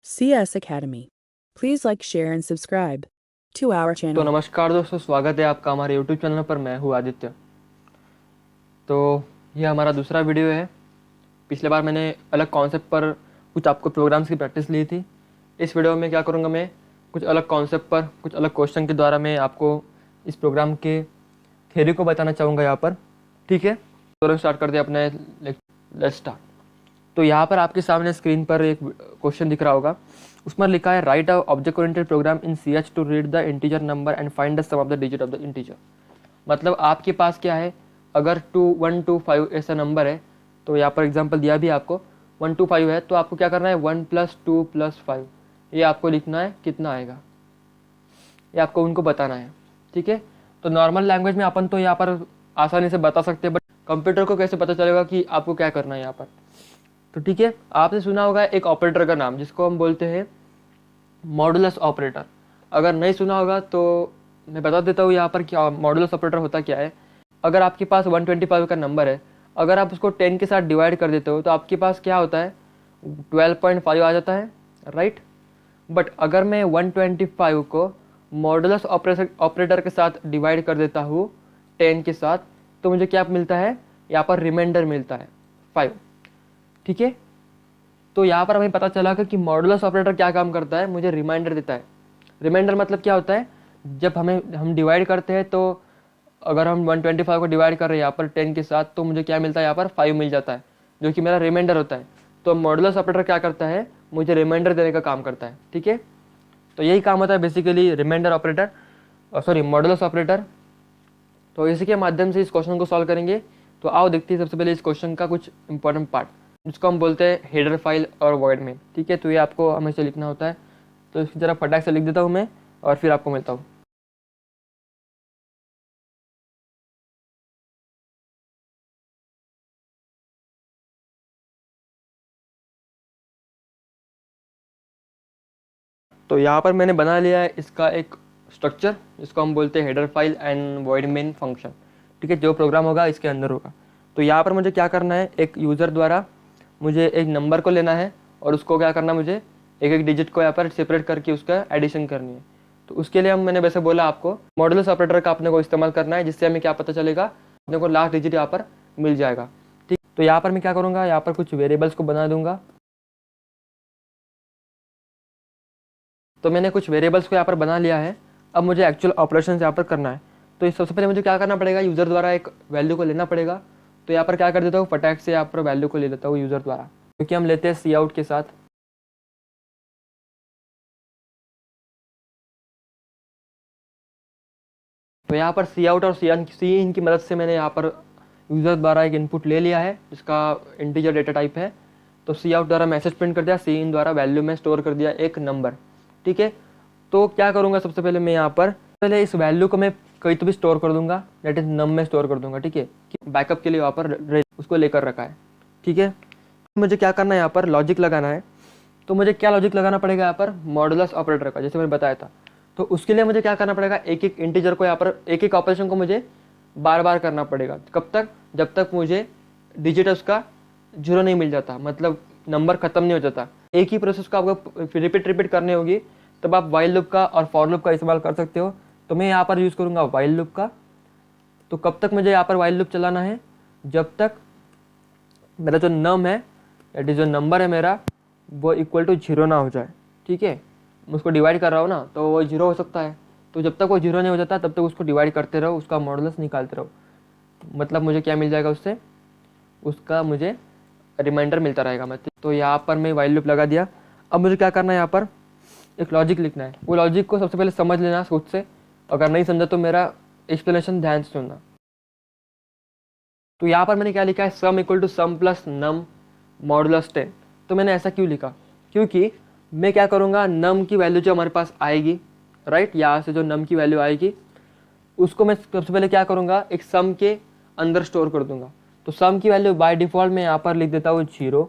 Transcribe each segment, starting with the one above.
CS Academy. Please like, share, and subscribe to our तो channel. नमस्कार दोस्तों, स्वागत है आपका हमारे YouTube चैनल पर। मैं हूँ आदित्य। तो ये हमारा दूसरा वीडियो है। पिछले बार मैंने अलग कॉन्सेप्ट पर कुछ आपको प्रोग्राम्स की प्रैक्टिस ली थी। इस वीडियो में क्या करूँगा, मैं कुछ अलग कॉन्सेप्ट पर कुछ अलग क्वेश्चन के द्वारा मैं आपको इस प्रोग्राम के थ्योरी को बताना चाहूँगा यहाँ पर। ठीक है, तो स्टार्ट करते हैं अपने लेट्स स्टार्ट। तो यहाँ पर आपके सामने स्क्रीन पर एक क्वेश्चन दिख रहा होगा। उसमें लिखा है write a object oriented program in CH to read the integer number and find the sum of the digit of the integer. मतलब आपके पास क्या है, अगर 1 2 5 ऐसा नंबर है, तो यहाँ पर एग्जांपल दिया भी आपको 1 2 5 है, तो आपको क्या करना है 1 + 2 + 5 ये आपको लिखना है, कितना आएगा ये आपको उनको बताना है। ठीक है, तो नॉर्मल लैंग्वेज में अपन तो यहाँ पर आसानी से बता सकते हैं, बट कंप्यूटर को कैसे पता चलेगा कि आपको क्या करना है यहाँ पर। तो ठीक है, आपने सुना होगा एक ऑपरेटर का नाम जिसको हम बोलते हैं मॉडुलस ऑपरेटर। अगर नहीं सुना होगा तो मैं बता देता हूँ यहाँ पर क्या मॉडुलस ऑपरेटर होता क्या है। अगर आपके पास 125 का नंबर है, अगर आप उसको 10 के साथ डिवाइड कर देते हो तो आपके पास क्या होता है 12.5 आ जाता है, राइट। बट अगर मैं 125 को मॉडुलस ऑपरेटर के साथ डिवाइड कर देता हूँ 10 के साथ, तो मुझे क्या मिलता है, यहाँ पर रिमाइंडर मिलता है 5। ठीक है, तो यहाँ पर हमें पता चला कि मॉडुलस ऑपरेटर क्या काम करता है, मुझे रिमाइंडर देता है। रिमाइंडर मतलब क्या होता है, जब हम डिवाइड करते हैं, तो अगर हम 125 को डिवाइड कर रहे हैं यहाँ पर 10 के साथ, तो मुझे क्या मिलता है, यहाँ पर 5 मिल जाता है, जो कि मेरा रिमाइंडर होता है। तो मॉडुलस ऑपरेटर क्या करता है, मुझे रिमाइंडर देने का काम करता है। ठीक है, तो यही काम होता है basically reminder operator, sorry modulus operator. तो इसी के माध्यम से इस क्वेश्चन को सॉल्व करेंगे। तो आओ देखते हैं सबसे पहले इस क्वेश्चन का कुछ इंपॉर्टेंट पार्ट, जिसको हम बोलते हैं हेडर फाइल और वॉइड मेन। ठीक है, तो ये आपको हमेशा लिखना होता है। तो इसकी तरह फटाक से लिख देता हूँ मैं और फिर आपको मिलता हूँ। तो यहाँ पर मैंने बना लिया है इसका एक स्ट्रक्चर, जिसको हम बोलते हैं header file and void main function. ठीक है, जो प्रोग्राम होगा इसके अंदर होगा। तो यहाँ पर मुझे क्या करना है, एक यूज़र द्वारा मुझे एक नंबर को लेना है और उसको क्या करना है, मुझे एक एक डिजिट को यहाँ पर सेपरेट करके उसका एडिशन करनी है। तो उसके लिए हम मैंने वैसे बोला आपको मॉडुलस ऑपरेटर का अपने को इस्तेमाल करना है, जिससे हमें क्या पता चलेगा, अपने को लास्ट डिजिट यहाँ पर मिल जाएगा। ठीक, तो यहाँ पर मैं क्या करूँगा, यहाँ पर कुछ वेरिएबल्स को बना दूंगा। तो मैंने कुछ वेरिएबल्स को यहाँ पर बना लिया है। अब मुझे एक्चुअल ऑपरेशन यहाँ पर करना है। तो इस सबसे पहले मुझे क्या करना पड़ेगा, यूज़र द्वारा एक वैल्यू को लेना पड़ेगा। तो यहाँ पर क्या कर देता हूँ, फटाक से यहाँ पर वैल्यू को ले लेता हूँ यूज़र द्वारा, क्योंकि हम लेते हैं सी आउट के साथ। तो यहाँ पर सी आउट और सी इन की मदद से मैंने यहाँ पर यूज़र द्वारा एक इनपुट ले लिया है, जिसका इंटीजर डेटा टाइप है। तो सी आउट द्वारा मैसेज प्रिंट कर दिया, सी इन द्वारा वैल्यू में स्टोर कर दिया एक नंबर। ठीक है, तो क्या करूँगा, सबसे पहले मैं यहाँ पर पहले इस वैल्यू को मैं कहीं तो भी स्टोर कर दूंगा, दैट इज नम में स्टोर कर दूंगा। ठीक है, बैकअप के लिए वहाँ पर उसको लेकर रखा है। ठीक है, मुझे क्या करना है, यहाँ पर लॉजिक लगाना है। तो मुझे क्या लॉजिक लगाना पड़ेगा यहाँ पर, मॉडुलस ऑपरेटर का, जैसे मैंने बताया था। तो उसके लिए मुझे क्या करना पड़ेगा, एक एक इंटीजर को यहाँ पर एक एक ऑपरेशन को मुझे बार बार करना पड़ेगा। कब तक, जब तक मुझे डिजिट उसका 0 नहीं मिल जाता, मतलब नंबर खत्म नहीं हो जाता। एक ही प्रोसेस को आपको रिपीट करनी होगी, तब आप वाइल लूप का और फॉर लूप का इस्तेमाल कर सकते हो। तो मैं यहाँ पर यूज़ करूँगा वाइल लूप का। तो कब तक मुझे यहाँ पर वाइल लूप चलाना है, जब तक मेरा जो नम है, दैट इज जो नंबर है मेरा, वो इक्वल टू 0 ना हो जाए। ठीक है, मैं उसको डिवाइड कर रहा हूँ ना, तो वो 0 हो सकता है। तो जब तक वो 0 नहीं हो जाता तब तक उसको डिवाइड करते रहो, उसका मॉडुलस निकालते रहो। मतलब मुझे क्या मिल जाएगा उससे, उसका मुझे रिमाइंडर मिलता रहेगा। मैं तो यहाँ पर मैं वाइल लूप लगा दिया। अब मुझे क्या करना है, यहाँ पर एक लॉजिक लिखना है। वो लॉजिक को सबसे पहले समझ लेना खुद से, अगर नहीं समझा तो मेरा एक्सप्लेनेशन ध्यान से सुनना। तो यहाँ पर मैंने क्या लिखा है, sum equal to sum plus num modulus 10। तो मैंने ऐसा क्यों लिखा, क्योंकि मैं क्या करूँगा, नम की वैल्यू जो हमारे पास आएगी, राइट, यहाँ से जो नम की वैल्यू आएगी उसको मैं सबसे पहले क्या करूँगा, एक सम के अंदर स्टोर कर दूंगा। तो सम की वैल्यू बाय डिफ़ॉल्ट मैं यहाँ पर लिख देता हूँ 0।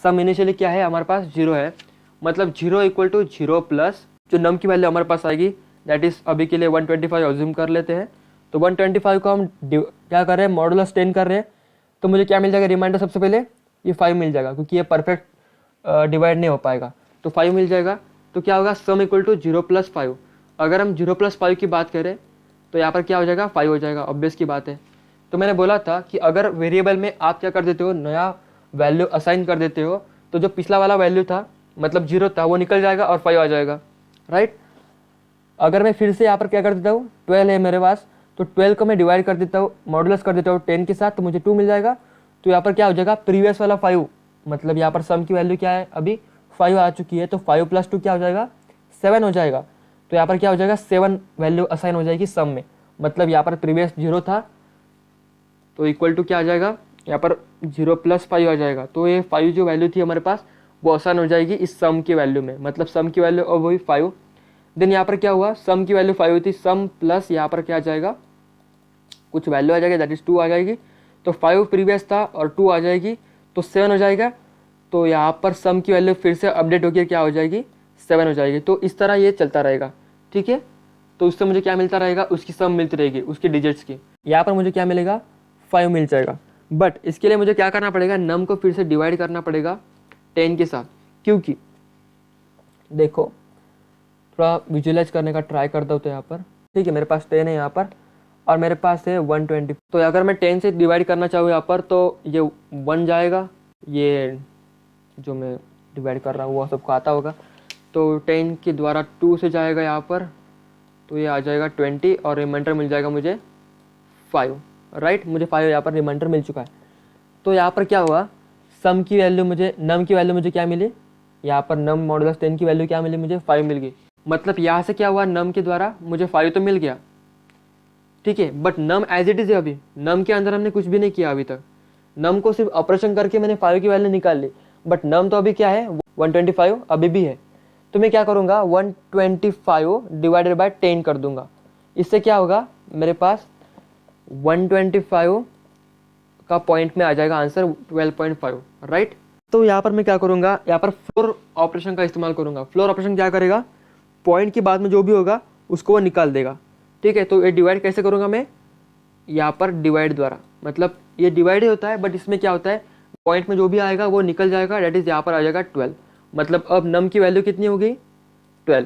सम इनिशियली क्या है, हमारे पास 0 है, मतलब 0 इक्वल टू 0 प्लस जो नम की वैल्यू हमारे पास आएगी, दैट इज़ अभी के लिए 125 अज्यूम कर लेते हैं। तो 125 को हम क्या कर रहे हैं, मॉडुलस 10 कर रहे हैं। तो मुझे क्या मिल जाएगा, रिमाइंडर सबसे पहले ये 5 मिल जाएगा, क्योंकि ये परफेक्ट डिवाइड नहीं हो पाएगा। तो 5 मिल जाएगा। तो क्या होगा, सम इक्वल टू 0 + 5। अगर हम 0 + 5 की बात करें तो यहाँ पर क्या हो जाएगा, 5 हो जाएगा, ऑब्वियस की बात है। तो मैंने बोला था कि अगर वेरिएबल में आप क्या कर देते हो, नया वैल्यू असाइन कर देते हो, तो जो पिछला वाला वैल्यू था मतलब 0 था वो निकल जाएगा और 5 आ जाएगा, राइट। अगर मैं फिर से यहाँ पर क्या कर देता हूँ, 12 है मेरे पास, तो 12 को मैं डिवाइड कर देता हूँ, मॉडुलस कर देता हूँ 10 के साथ, तो मुझे 2 मिल जाएगा। तो यहाँ पर क्या हो जाएगा, प्रीवियस वाला 5, मतलब यहाँ पर सम की वैल्यू क्या है, अभी 5 आ चुकी है, तो 5 + 2 क्या हो जाएगा, 7 हो जाएगा। तो यहाँ पर क्या हो जाएगा, 7 वैल्यू असाइन हो जाएगी सम में, मतलब यहाँ पर प्रीवियस 0 था तो इक्वल टू क्या आ जाएगा, यहाँ पर 0 + 5 आ जाएगा। तो ये 5 जो वैल्यू थी हमारे पास वो आसान हो जाएगी इस सम की वैल्यू में, मतलब सम की वैल्यू अब वही 5। देन यहाँ पर क्या हुआ, सम की वैल्यू 5 थी, सम प्लस यहाँ पर क्या आ जाएगा, कुछ वैल्यू आ जाएगी, दैट इज 2 आ जाएगी। तो 5 प्रीवियस था और 2 आ जाएगी तो 7 हो जाएगा। तो यहाँ पर सम की वैल्यू फिर से अपडेट होकर क्या हो जाएगी, 7 हो जाएगी। तो इस तरह ये चलता रहेगा, ठीक है। तो उससे मुझे क्या मिलता रहेगा, उसकी सम मिलती रहेगी उसकी डिजिट्स की। यहाँ पर मुझे क्या मिलेगा, 5 मिल जाएगा। बट इसके लिए मुझे क्या करना पड़ेगा, नम को फिर से डिवाइड करना पड़ेगा 10 के साथ, क्योंकि देखो थोड़ा विजुअलाइज करने का ट्राई करता हूँ। तो यहाँ पर ठीक है, मेरे पास 10 है यहाँ पर और मेरे पास है 120। तो अगर मैं 10 से डिवाइड करना चाहूँ यहाँ पर तो ये 1 जाएगा, ये जो मैं डिवाइड कर रहा हूँ वो सबको आता होगा। तो 10 के द्वारा 2 से जाएगा यहाँ पर, तो ये आ जाएगा 20 और रिमाइंडर मिल जाएगा मुझे 5, राइट। मुझे 5 यहाँ पर रिमाइंडर मिल चुका है। तो यहाँ पर क्या हुआ, सम की वैल्यू मुझे, नम की वैल्यू मुझे क्या मिली, यहाँ पर नम मॉडुलस 10 की वैल्यू क्या मिली, मुझे 5 मिल गई। मतलब यहाँ से क्या हुआ, नम के द्वारा मुझे 5 तो मिल गया, ठीक है। But num as it is है, अभी नम के अंदर हमने कुछ भी नहीं किया अभी तक। नम को सिर्फ ऑपरेशन करके मैंने 5 की वैल्यू निकाल ली, बट नम तो अभी क्या है, 125 अभी भी है। तो मैं क्या करूँगा, 125 डिवाइडेड बाय 10 कर दूंगा। इससे क्या होगा, मेरे पास 125 का पॉइंट में आ जाएगा आंसर 12.5, राइट। तो यहाँ पर मैं क्या करूँगा, यहाँ पर फ्लोर ऑपरेशन का इस्तेमाल करूँगा। फ्लोर ऑपरेशन क्या करेगा, पॉइंट के बाद में जो भी होगा उसको वो निकाल देगा, ठीक है। तो ये डिवाइड कैसे करूँगा मैं, यहाँ पर डिवाइड द्वारा, मतलब ये डिवाइड ही होता है बट इसमें क्या होता है, पॉइंट में जो भी आएगा वो निकल जाएगा, डेट इज यहाँ पर आ जाएगा 12। मतलब अब नम की वैल्यू कितनी हो गई, 12।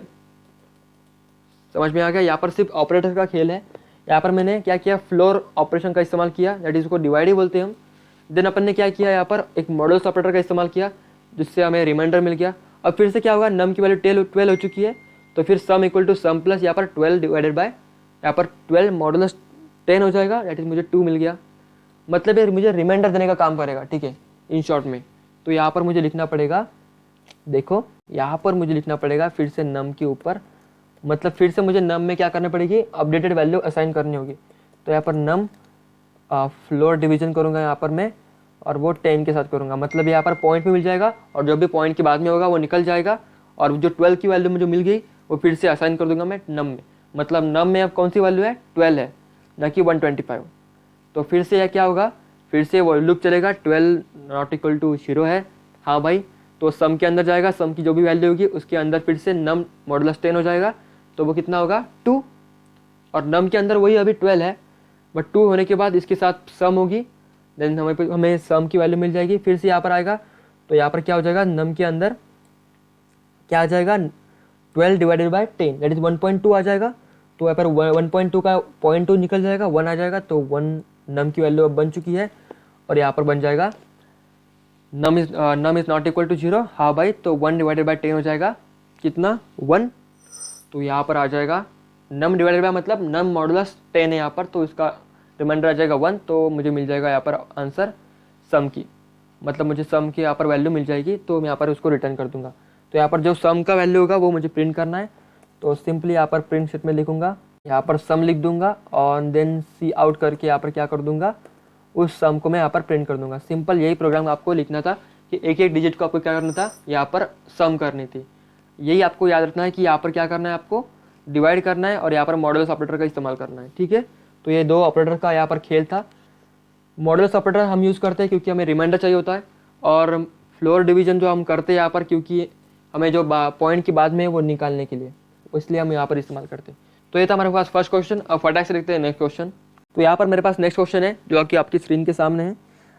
समझ में आ गया, यहाँ पर सिर्फ ऑपरेटर का खेल है। यहाँ पर मैंने क्या किया, फ्लोर ऑपरेशन का इस्तेमाल किया, दैट इज उसको डिवाइड ही बोलते हैं हम। देन अपन ने क्या किया, यहाँ पर एक मॉडुलस ऑपरेटर का इस्तेमाल किया जिससे हमें रिमाइंडर मिल गया। अब फिर से क्या होगा, नम की वैल्यू 12 हो चुकी है, तो फिर sum equal to sum plus यहाँ पर 12 डिवाइडेड बाय यहाँ पर 12 मॉडुलस 10 हो जाएगा, दैट इज मुझे 2 मिल गया। मतलब ये मुझे रिमाइंडर देने का काम करेगा, ठीक है, इन शॉर्ट में। तो यहाँ पर मुझे लिखना पड़ेगा, देखो यहाँ पर मुझे लिखना पड़ेगा फिर से नम के ऊपर, मतलब फिर से मुझे नम में क्या करना पड़ेगी, अपडेटेड वैल्यू असाइन करनी होगी। तो यहाँ पर नम फ्लोर डिवीजन करूँगा यहाँ पर मैं, और वो 10 के साथ करूँगा। मतलब यहाँ पर पॉइंट में मिल जाएगा और जो भी पॉइंट के बाद में होगा वो निकल जाएगा, और जो 12 की वैल्यू मुझे मिल गई वो फिर से असाइन कर दूंगा मैं नम में। मतलब नम में अब कौन सी वैल्यू है, 12 है, ना कि 125। तो फिर से यह क्या होगा, फिर से वो लूप चलेगा, 12 नॉट इक्वल टू 0 है, हाँ भाई। तो सम के अंदर जाएगा, सम की जो भी वैल्यू होगी उसके अंदर फिर से नम मॉडुलस 10 हो जाएगा, तो वो कितना होगा, 2। और नम के अंदर वही अभी 12 है, बट 2 होने के बाद इसके साथ सम होगी, देन हमें सम की वैल्यू मिल जाएगी। फिर से यहाँ पर आएगा, तो यहाँ पर क्या हो जाएगा, नम के अंदर क्या आ जाएगा, 12 डिवाइडेड बाय 10 दैट इज 1.2 आ जाएगा। तो यहाँ पर 1.2 का 0.2 निकल जाएगा, 1 आ जाएगा, तो 1 नम की वैल्यू अब बन चुकी है। और यहाँ पर बन जाएगा num is not equal to 0, हाँ भाई। तो 1 डिवाइडेड बाय 10 हो जाएगा कितना, 1। तो यहाँ पर आ जाएगा नम डिवाइडेड बाय, मतलब नम मॉडुलस 10 है यहाँ पर, तो इसका रिमाइंडर आ जाएगा 1। तो मुझे मिल जाएगा यहाँ पर आंसर सम की, मतलब मुझे सम की यहाँ पर वैल्यू मिल जाएगी, तो मैं यहाँ पर उसको रिटर्न कर दूंगा। तो यहाँ पर जो सम का वैल्यू होगा वो मुझे प्रिंट करना है, तो सिंपली यहाँ पर प्रिंट शीट में लिखूंगा, यहाँ पर सम लिख दूंगा और देन सी आउट करके यहाँ पर क्या कर दूंगा, उस सम को मैं यहाँ पर प्रिंट कर दूंगा। सिंपल यही प्रोग्राम आपको लिखना था कि एक एक डिजिट को आपको क्या करना था, यहाँ पर सम करनी थी। यही आपको याद रखना है कि यहाँ पर क्या करना है, आपको डिवाइड करना है और यहाँ पर मॉडुलस ऑपरेटर का इस्तेमाल करना है, ठीक है। तो ये दो ऑपरेटर का यहाँ पर खेल था। मॉडुलस ऑपरेटर हम यूज़ करते हैं क्योंकि हमें रिमाइंडर चाहिए होता है, और फ्लोर डिवीजन जो हम करते हैं यहाँ पर क्योंकि हमें जो पॉइंट के बाद में वो निकालने के लिए, इसलिए हम यहाँ पर इस्तेमाल करते हैं। तो ये था हमारे पास फर्स्ट क्वेश्चन। अब फटाक से देखते हैं नेक्स्ट क्वेश्चन। तो यहाँ पर मेरे पास नेक्स्ट क्वेश्चन है जो कि आपकी स्क्रीन के सामने है।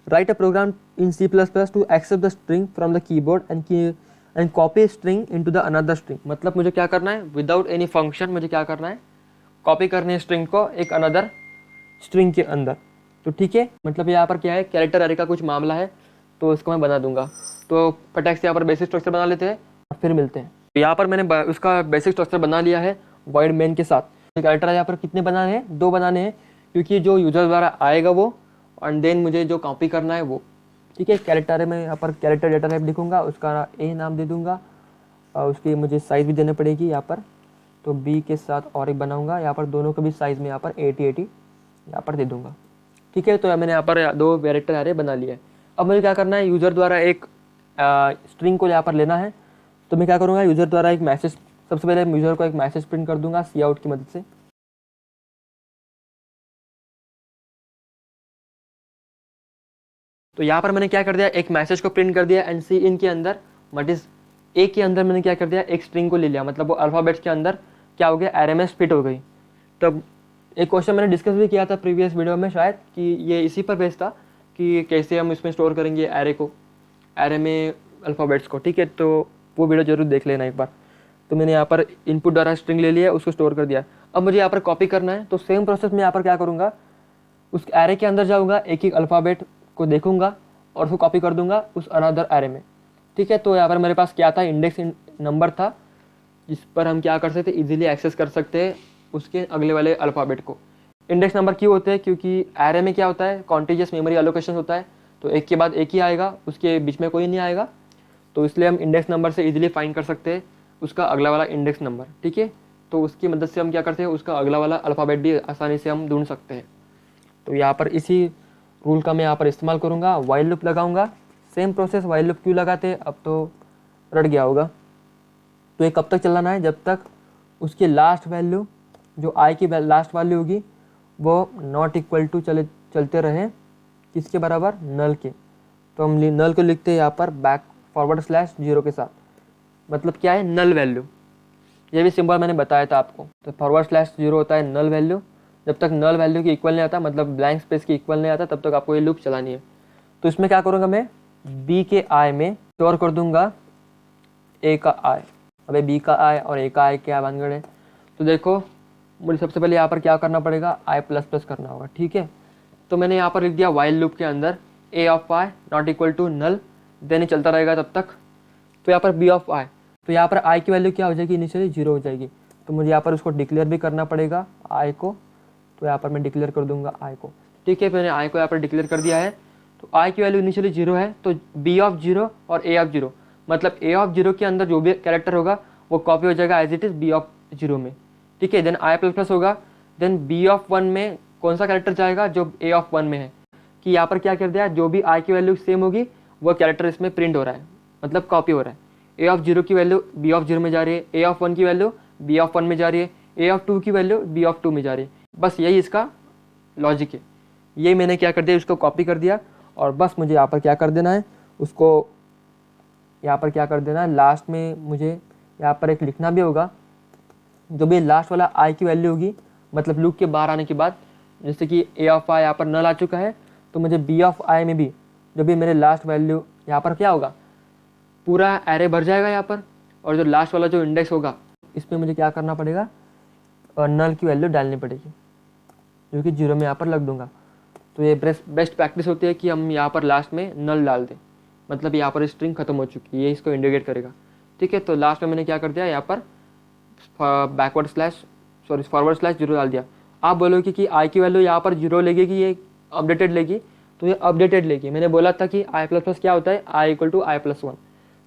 Write a program in C++ to accept the string from the keyboard and and copy string into the another string. मतलब मुझे क्या करना है, विदाउट एनी फंक्शन मुझे क्या करना है, कॉपी करनी है स्ट्रिंग को एक अनदर स्ट्रिंग के अंदर। तो ठीक है, मतलब यहाँ पर क्या है, कैरेक्टर अरे का कुछ मामला है, तो इसको मैं बना दूंगा। तो फटाक से यहाँ पर बेसिक स्ट्रक्चर बना लेते हैं और फिर मिलते हैं। तो यहाँ पर मैंने उसका बेसिक स्ट्रक्चर बना लिया है वॉइड मेन के साथ। कैरेक्टर यहाँ पर कितने बनाने हैं, 2 बनाने हैं, क्योंकि जो यूजर द्वारा आएगा वो, एंड देन मुझे जो कॉपी करना है वो। ठीक है, कैरेक्टर में यहाँ पर कैरेक्टर डेटा टाइप लिखूंगा, उसका ए नाम दे दूंगा, और उसकी मुझे साइज़ भी देनी पड़ेगी यहाँ पर। तो बी के साथ और एक बनाऊंगा, यहाँ पर दोनों का भी साइज़ में यहाँ पर 80 यहाँ पर दे दूंगा। ठीक है, तो मैंने यहाँ पर 2 कैरेक्टर एरे बना लिया है। अब मुझे क्या करना है, यूज़र द्वारा एक स्ट्रिंग को यहाँ पर लेना है। तो मैं क्या करूँगा, यूज़र द्वारा एक मैसेज, सबसे पहले यूज़र को एक मैसेज प्रिंट कर दूंगा सी आउट की मदद से। तो यहाँ पर मैंने क्या कर दिया, एक मैसेज को प्रिंट कर दिया, एंड सी इन के अंदर वट इज ए के अंदर मैंने क्या कर दिया, एक स्ट्रिंग को ले लिया। मतलब वो अल्फ़ाबेट्स के अंदर क्या हो गया, एरे में स्प्लिट हो गई। तब एक क्वेश्चन मैंने डिस्कस भी किया था प्रीवियस वीडियो में शायद, कि ये इसी पर बेस्ड था कि कैसे हम इसमें स्टोर करेंगे एरे को, एरे में अल्फ़ाबेट्स को। ठीक है, तो वो वीडियो जरूर देख लेना एक बार। तो मैंने यहाँ पर इनपुट द्वारा स्ट्रिंग ले लिया, उसको स्टोर कर दिया। अब मुझे यहाँ पर कॉपी करना है, तो सेम प्रोसेस में यहाँ पर क्या करूँगा, उस एरे के अंदर जाऊँगा, एक एक अल्फ़ाबेट को देखूंगा और उसको कॉपी कर दूंगा उस अनदर एरे में। ठीक है, तो यहाँ पर मेरे पास क्या था, इंडेक्स नंबर था, जिस पर हम क्या कर सकते, इजीली एक्सेस कर सकते हैं उसके अगले वाले अल्फ़ाबेट को। इंडेक्स नंबर क्यों होते हैं, क्योंकि एरे में क्या होता है, कॉन्टिजियस मेमोरी एलोकेशन होता है, तो एक के बाद एक ही आएगा, उसके बीच में कोई नहीं आएगा। तो इसलिए हम इंडेक्स नंबर से इजीली फाइंड कर सकते हैं उसका अगला वाला इंडेक्स नंबर। ठीक है, तो उसकी मदद से हम क्या करते हैं, उसका अगला वाला अल्फ़ाबेट भी आसानी से हम ढूंढ सकते हैं। तो यहाँ पर इसी रूल का मैं यहाँ पर इस्तेमाल करूँगा, वाइल लूप लगाऊंगा। सेम प्रोसेस, वाइल लूप क्यों लगाते हैं, अब तो रट गया होगा। तो ये कब तक चलाना है, जब तक उसकी लास्ट वैल्यू, जो आई की लास्ट वैल्यू होगी, वो नॉट इक्वल टू चलते रहे, किसके बराबर, नल के। तो हम नल को लिखते हैं यहाँ पर /0 के साथ। मतलब क्या है, नल वैल्यू। ये भी सिंबल मैंने बताया था आपको। तो /0 होता है नल वैल्यू। जब तक नल वैल्यू की इक्वल नहीं आता, मतलब ब्लैंक स्पेस की इक्वल नहीं आता, तब तक आपको ये लूप चलानी है। तो इसमें क्या करूँगा, मैं बी के आई में स्टोर कर दूंगा ए का आई। अबे बी का आई और ए का आई क्या भानगड़ है। तो देखो, मुझे सबसे पहले यहाँ पर क्या करना पड़ेगा, i++ करना होगा। ठीक है, तो मैंने यहाँ पर लिख दिया वाइल लूप के अंदर a of i not equal to null, then ही चलता रहेगा तब तक। तो यहाँ पर b ऑफ i, तो यहाँ पर i की वैल्यू क्या हो जाएगी, इनिशियली 0 हो जाएगी। तो मुझे यहाँ पर उसको डिक्लेयर भी करना पड़ेगा i को। तो यहाँ पर मैं डिक्लेयर कर दूंगा i को। ठीक है, मैंने i को यहाँ पर डिक्लेयर कर दिया है। तो i की वैल्यू इनिशियली 0 है, तो b ऑफ 0 और a ऑफ 0, मतलब a ऑफ 0 के अंदर जो भी कैरेक्टर होगा वो कॉपी हो जाएगा as it is b of 0 में। ठीक है, देन i++ होगा, देन b ऑफ 1 में कौन सा कैरेक्टर जाएगा, जो a ऑफ 1 में है। कि यहाँ पर क्या कर दिया, जो भी i की वैल्यू सेम होगी वो कैरेक्टर इसमें प्रिंट हो रहा है, मतलब कॉपी हो रहा है। a ऑफ 0 की वैल्यू b ऑफ 0 में जा रही है, a ऑफ 1 की वैल्यू b ऑफ 1 में जा रही है, a ऑफ 2 की वैल्यू b ऑफ 2 में जा रही है। बस यही इसका लॉजिक है। ये मैंने क्या कर दिया, उसको कॉपी कर दिया, और बस मुझे यहाँ पर क्या कर देना है, उसको यहाँ पर क्या कर देना है, लास्ट में मुझे यहाँ पर एक लिखना भी होगा, जो भी लास्ट वाला i की वैल्यू होगी, मतलब लूप के बाहर आने के बाद, जैसे कि a ऑफ i यहाँ पर नल आ चुका है, तो मुझे b ऑफ i में भी जो भी मेरे लास्ट वैल्यू यहाँ पर क्या होगा, पूरा एरे भर जाएगा यहाँ पर, और जो लास्ट वाला जो इंडेक्स होगा इसमें मुझे क्या करना पड़ेगा, नल की वैल्यू डालनी पड़ेगी, जो कि 0 में यहाँ पर लग दूंगा। तो ये बेस्ट प्रैक्टिस होती है कि हम यहाँ पर लास्ट में नल डाल दें, मतलब यहाँ पर स्ट्रिंग खत्म हो चुकी है, ये इसको इंडिकेट करेगा। ठीक है, तो लास्ट में मैंने क्या कर दिया, यहाँ पर फॉरवर्ड स्लैश 0 डाल दिया। आप बोलोगे कि आई की वैल्यू यहाँ पर 0 लेगी कि ये अपडेटेड लेगी, तो ये अपडेटेड लेगी। मैंने बोला था कि i++ क्या होता है, i इक्वल टू i+1।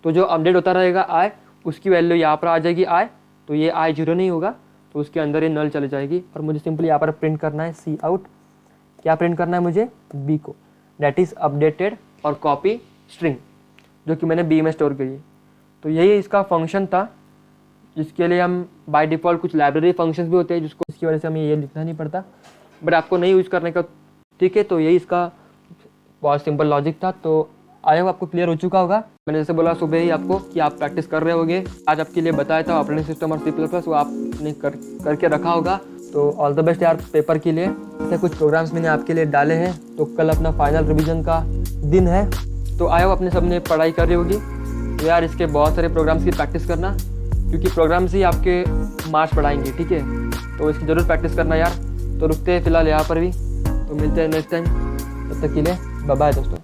तो जो अपडेट होता रहेगा i, उसकी वैल्यू यहाँ पर आ जाएगी i, तो ये i 0 नहीं होगा, तो उसके अंदर ये नल चली जाएगी। और मुझे सिंपली यहाँ पर प्रिंट करना है सी आउट। क्या प्रिंट करना है मुझे, b को, दैट इज़ अपडेटेड और कॉपी स्ट्रिंग, जो कि मैंने b में स्टोर करी है। तो यही इसका फंक्शन था, जिसके लिए हम बाय डिफ़ॉल्ट कुछ लाइब्रेरी फंक्शंस भी होते हैं, जिसकी वजह से हमें ये लिखना नहीं पड़ता, बट आपको नहीं यूज़ करने का। ठीक है, तो यही इसका बहुत सिंपल लॉजिक था। तो आई होप आपको क्लियर हो चुका होगा। मैंने जैसे बोला सुबह ही आपको कि आप प्रैक्टिस कर रहे होगे, आज आपके लिए बताया था ऑपरेटिंग सिस्टम और C++, वो आपने करके रखा होगा। तो ऑल द बेस्ट यार पेपर के लिए। ऐसे कुछ प्रोग्राम्स मैंने आपके लिए डाले हैं, तो कल अपना फाइनल रिवीजन का दिन है, तो आई होप अपने सबने पढ़ाई कर रही होगी। तो यार इसके बहुत सारे प्रोग्राम्स की प्रैक्टिस करना, क्योंकि प्रोग्राम्स ही आपके मार्क्स बढ़ाएंगे, ठीक है। तो इसकी ज़रूर प्रैक्टिस करना यार। तो रुकते हैं फ़िलहाल यहाँ पर भी, तो मिलते हैं नेक्स्ट टाइम। तब तक के लिए बाय बाय दोस्तों।